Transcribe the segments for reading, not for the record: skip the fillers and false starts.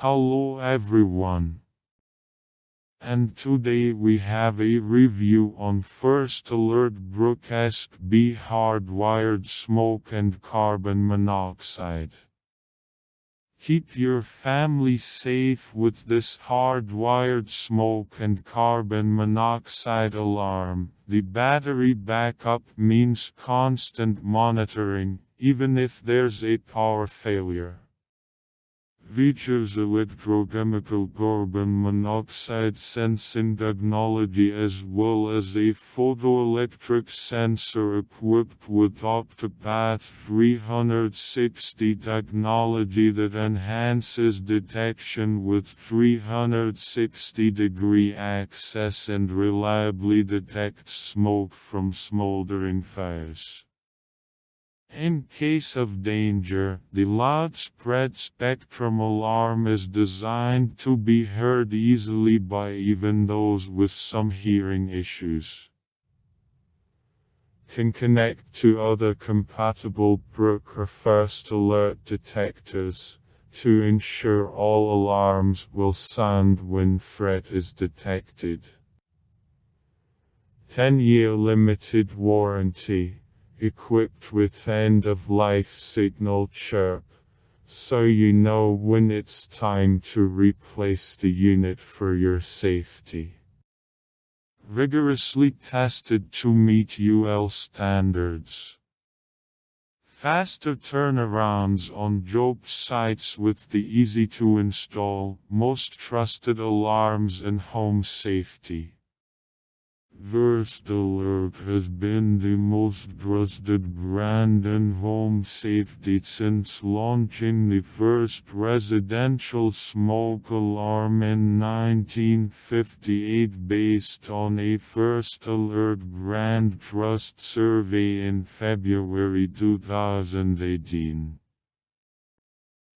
Hello everyone, and today we have a review on First Alert BRK SC7010B hardwired smoke and carbon monoxide. Keep your family safe with this hardwired smoke and carbon monoxide alarm. The battery backup means constant monitoring, even if there's a power failure. Features electrochemical carbon monoxide sensing technology as well as a photoelectric sensor equipped with Octopath 360 technology that enhances detection with 360-degree access and reliably detects smoke from smoldering fires. In case of danger, the loud spread spectrum alarm is designed to be heard easily by even those with some hearing issues. Can connect to other compatible BRK or First Alert detectors to ensure all alarms will sound when threat is detected. 10-year limited warranty. Equipped with end-of-life signal chirp, so you know when it's time to replace the unit for your safety. Rigorously tested to meet UL standards. Faster turnarounds on job sites with the easy-to-install, most trusted alarms and home safety. First Alert has been the most trusted brand in home safety since launching the first residential smoke alarm in 1958 based on a First Alert brand trust survey in February 2018.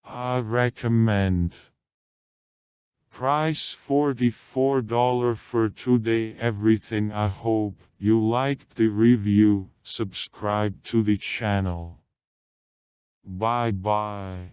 I recommend. Price $44 for today everything. I hope you liked the review. Subscribe to the channel. Bye bye.